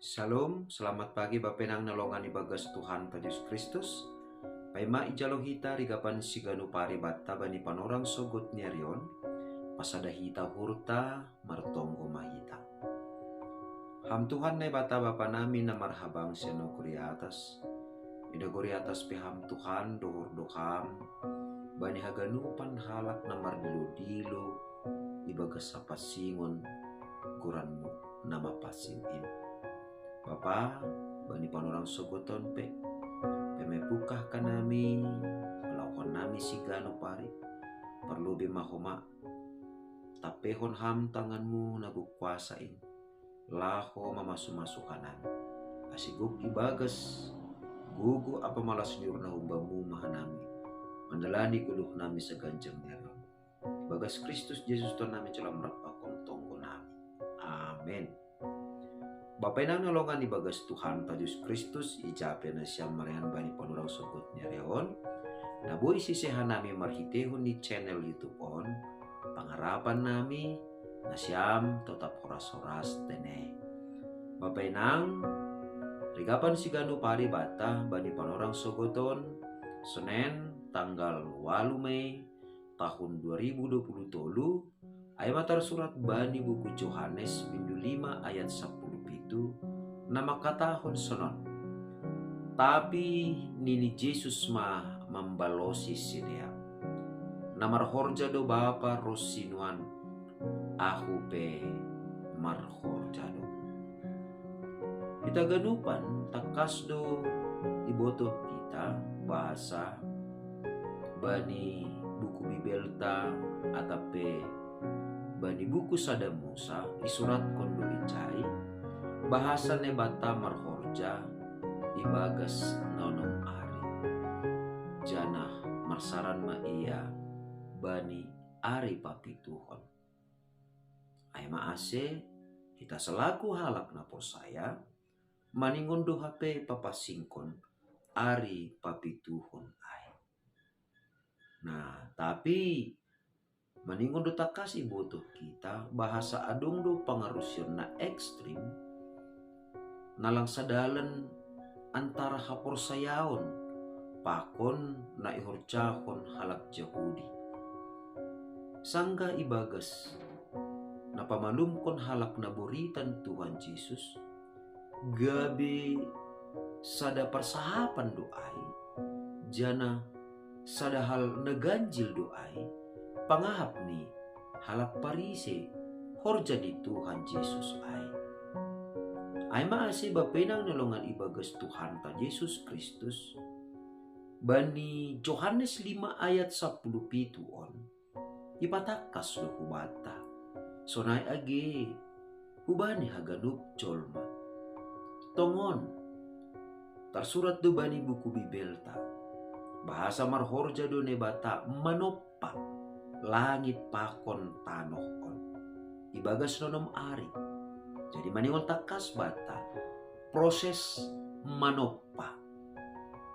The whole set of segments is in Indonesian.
Shalom, selamat pagi Bapenang nalongan ibagas Tuhan Yesus Kristus. Paima ijalo hita rigapan siganu pari batta bani panorang sogot nyerion. Pasada hita hurta martonggo mahita. Ham Tuhan ne bata bapa nami na marhabang seno kuri atas. Ida kuri atas piham Tuhan dohor doham. Bani haganupan halak na mardilo-dilo. Ibagas sapasingon guranmu nama pasingin. Bapa, bani panorang sogoton pemepukah kanami, melakukan nami sigano pari, perlu bimahoma, tapehon ham tanganmu nagukuasain, laho mamasu-masu kanan, asigug ibagas, gugu apa malas nyur na humbamu mahanami, mandalani kuluh nami sa ganjang neron. Bagas Kristus Yesus to nami celam rapakon tonggo nami. Amen. Bapak nang nolongan di bagas Tuhan Yesus Kristus ijape na siyang marian bani panuraw sogot niya reon. Nabu isisehan nami marhitehon ni channel YouTube on. Pangarapan nami na siyam tetap horas-horas tene. Bapak nang rigapan sigano pari bata bani panurang sogoton Senin tanggal 8 Mei tahun 2020 ay matar surat bani buku Yohanes bindu 5 ayat 10 itu nama katahon sonon. Tapi nini Jesus ma membalosi sidia. Namar horja do bapa rosinuan aku pe marhorja do. Kita ganupan takas do iboto kita bahasa bani buku bibelta atape bani buku sada Musa isurat kondo icai bahasa nebata marhorja ibagas nonom ari janah marsaran ma iya bani ari papituhon ay maase kita selaku halak na saya maningon do hape papasingkon ari papituhon ay. Nah tapi maningon do takasi botoh kita bahasa adong do pangarusyon na ekstrim nalang sadalan antara hapor sayaon pakon na ihorcahon halak Yahudi. Sangga ibagas na pamalumkon halak na buritan Tuhan Yesus gabi sada persahapan doai jana sada hal naganjil doai pangahap ni halak parise horja di Tuhan Yesus ay maasi bapenang nalongan ibagas Tuhan ta Yesus Kristus bani Yohanes 5 ayat 10 on ipatakas lo hubata sonay age hubani haganup cholma tongon tarsurat do bani buku bibelta bahasa marhorja do nebata manoppa langit pakon tanoh on ibagas nonom ari. Jadi maningon takas bata proses manoppa.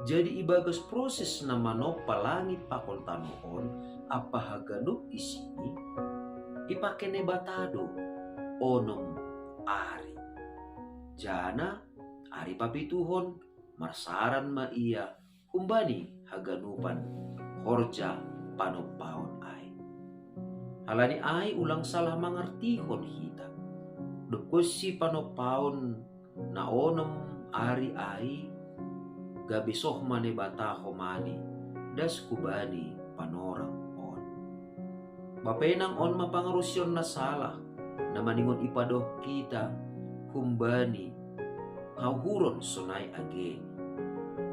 Jadi ibagas proses na manoppa langit pakon tanoon apa haganup isini ipake ne batado onom ari. Jana ari papituhon marsaran ma iya humbani haganupan horja panoppaon ay. Halani ay ulang salah mangartihon hita. Dukusi panopaon na onom ari ai gabisoh mane bataho mani das kubani panorang on. Bapenang on mapangarusyon na salah na maningon ipadoh kita humbani hauhuron sunay age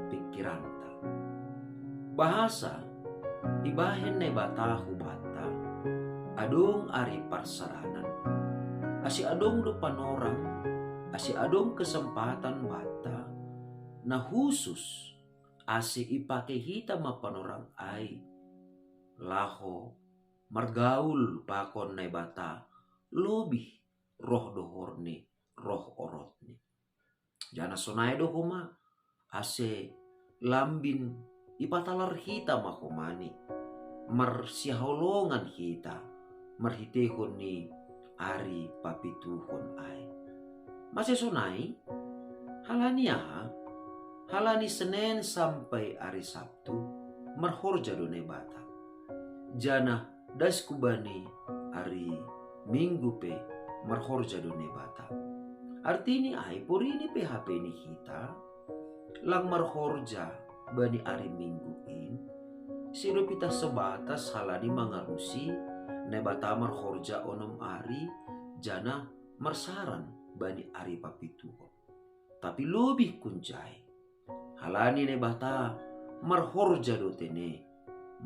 pikiranta. Bahasa ibahen na bataho bata adong ari parsaranan. Asi adong do panorang, asi adong kesempatan bata na husus asi ipake hita mapanorang ay laho margaul pakon na bata lobih roh dohorni roh orotni. Jana sonay do huma ase lambin ipatalar hita mahumani marsiholongan hita marhitehon ni ari papituhon ay. Masih sunai halani Senin sampai hari Sabtu marhorja do nebata. Jana das kubani hari Minggu pe marhorja do nebata. Artinya ai por ini PHP ni kita lang marhorja bani hari Minggu in siro pita sebatas halani mangarusi nebata marhorja onom ari jana marsaran bani ari papituho. Tapi lebih kunjai halani nebata marhorja do tene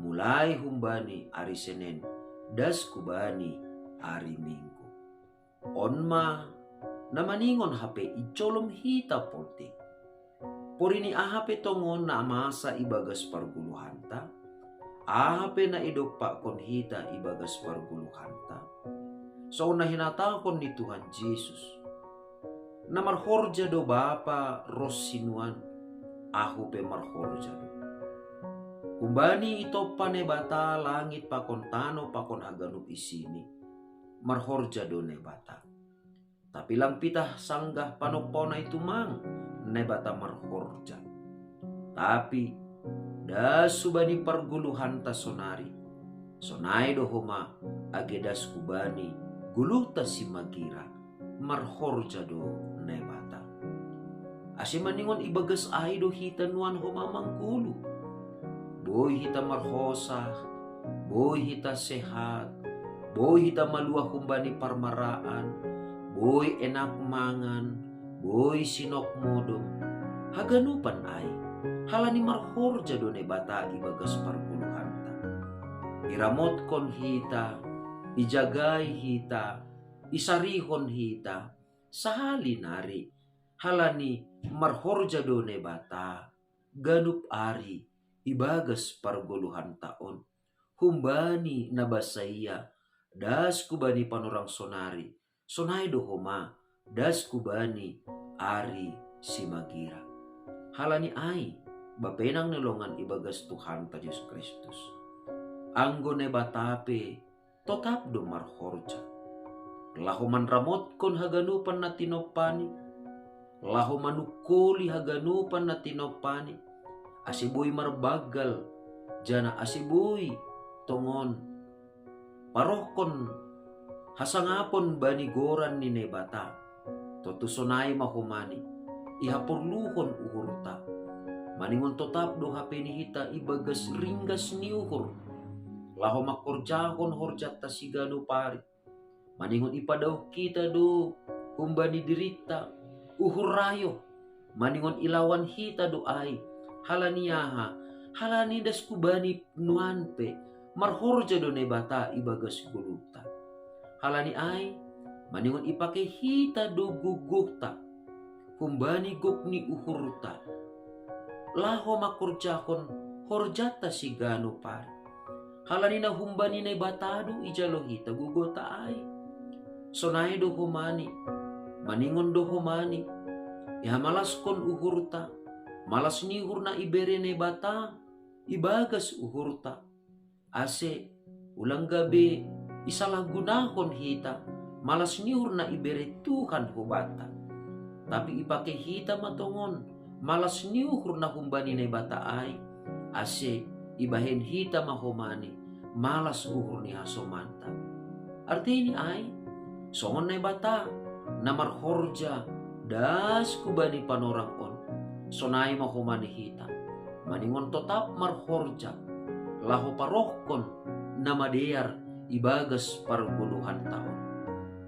mulai humbani ari Senin das kubani ari Minggu. Onma namaningon HP icolom hita politik. Porini ahape tongon na masa ibagas parguluhanta. Ahape na idopa kon hita ibagas parguluhanta. So na hinatakon ni Tuhan Yesus. Na marhorja do Bapa Rosinuan. Ahu pe marhorja do. Kumbani ito panebata langit pakon tano pakon aganup isini. Marhorja do nebata. Tapi lang pitah sanggah panopona itu mang nebata marhorja. Tapi dasubani parguluhan ta sonari. Sonai dohoma agedas kubani guluta si magira marhorja do nebata. Asimaningon ibagas ay do hita nuan homa manggulu. Boy hita marhosa, boy hita sehat, boy hita maluah kumbani parmaraan, boy enak mangan, boy sinok modom. Haganupan ay, halani marhorja do nebata ibagas parguluhanta. Iramot kon hita, ijagay hita, isarihon hita, sahali nari, halani marhorja do nebata, ganup ari, ibagas parguluhan taon. Humbani nabasaya, das kubani panorang sonari, sonay dohoma, das kubani ari simagira. Halani ay, bapenang nilongan ibagas Tuhan ta Yesus Kristus. Anggo nebatape, totap do marhorja. Lahuman ramot kon haganupan na tinopani, lahuman ukoli haganupan na tinopani, asiboy marbagal, jana asiboy tongon. Parokon hasangapon banigoran ni nebata, totusonay mahumani, ihapurluhon uhurta. Maningon totap do hape ni hita ibagas ringgas ni uhur. Laho makorjahon horjat tasigano pari. Maningon ipadaw kita do humbani dirita uhur rayo. Maningon ilawan hita do ay halaniyaha, halani das kubani nuanpe, marhorja do nebata ibagas guluta. Halani ay, maningon ipake hita do gugukta, kumbani gukni uhurta. Laho makurjahon horjata sigano pari. Halani na humbani nebata do ijalo hita gugota ay. Sonay do humani, maningon do humani, ihamalas kon uhurta. Malas nihur na ibere nebata, ibagas uhurta. Ase, ulang gabi, isalagunahon hita, malas nihur na ibere Tuhan hubata. Tapi ipake hita matongon, malas nihur na humbani nebata ay, ase, ibahen hita mahomani, malas uhur ni hasomanta. Arti ini ay, songon nebata, na marhorja, das kubani panorang on. Sonay mahumani hita, maningon totap marhorja, laho parohkon na madeyar ibagas parguluhan taon.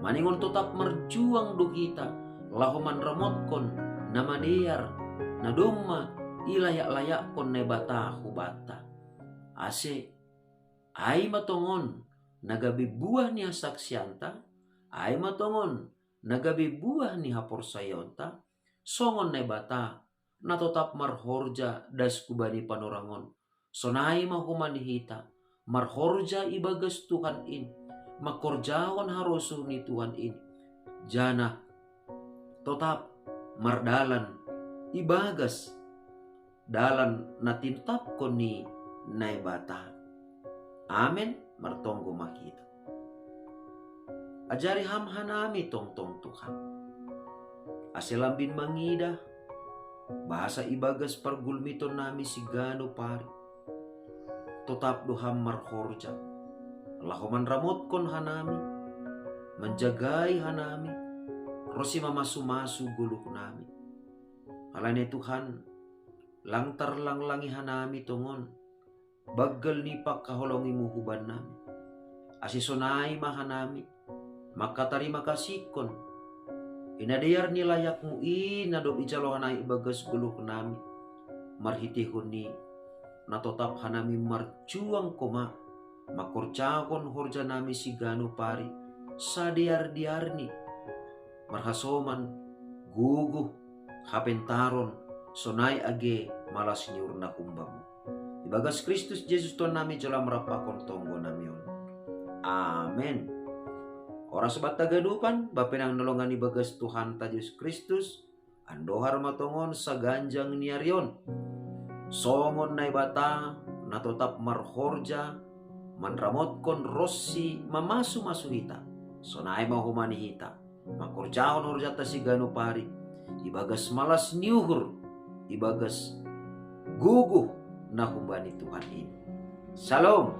Maningon totap marjuang do hita, laho manramotkon na madeyar, na doma ilayak-layak kon nebata hubata. Ase, ay matongon, nagabi buah ni saksianta, ay matongon, nagabi buah ni haporsayonta, songon nebata, na totap marhorja das kubani panorangon. Sonay mahumani hita, marhorja ibagas Tuhan in, makorjawan harosu ni Tuhan in. Jana totap mardalan ibagas dalan na tintap ko ni naibata. Amen, martonggo makita. Ajari hamhanami tongtong Tuhan. Aselambin mangida, bahasa ibagas pargulmiton nami si gano pari. Totap doham marhorja. Lahoman ramotkon hanami, menjagai hanami, rosi mamasu-masu guluk nami. Alane Tuhan, langtar langlangi hanami tongon, bagel nipak kaholongi muhuban nami. Asisonai mahanami, maka terima kasihkon. Inadayar ni layakmu inadop icalohanai bagas guluk nami. Marhitihun ni natotap hanami marjuang koma. Makorcakon horja nami si gano pari. Sadiar-diarni. Marhasoman guguh hapentaron sonai age malas nyurna kumbamu. Ibagas Kristus Yesus Tuhan nami jalan merapakon tonggo namion. Amen. Ora sobat tagadupan, bapenang nolongan ibagas Tuhan ta Yesus Kristus, andohar matongon sa ganjang niarion. Songon na ibata, natotap marhorja, manramotkon rossi mamasu-masu hita. Sonai mahumani hita. Makorjahon horjata si gano pari. Ibagas malas niuhur, ibagas guguh na humbani Tuhan ini. Shalom.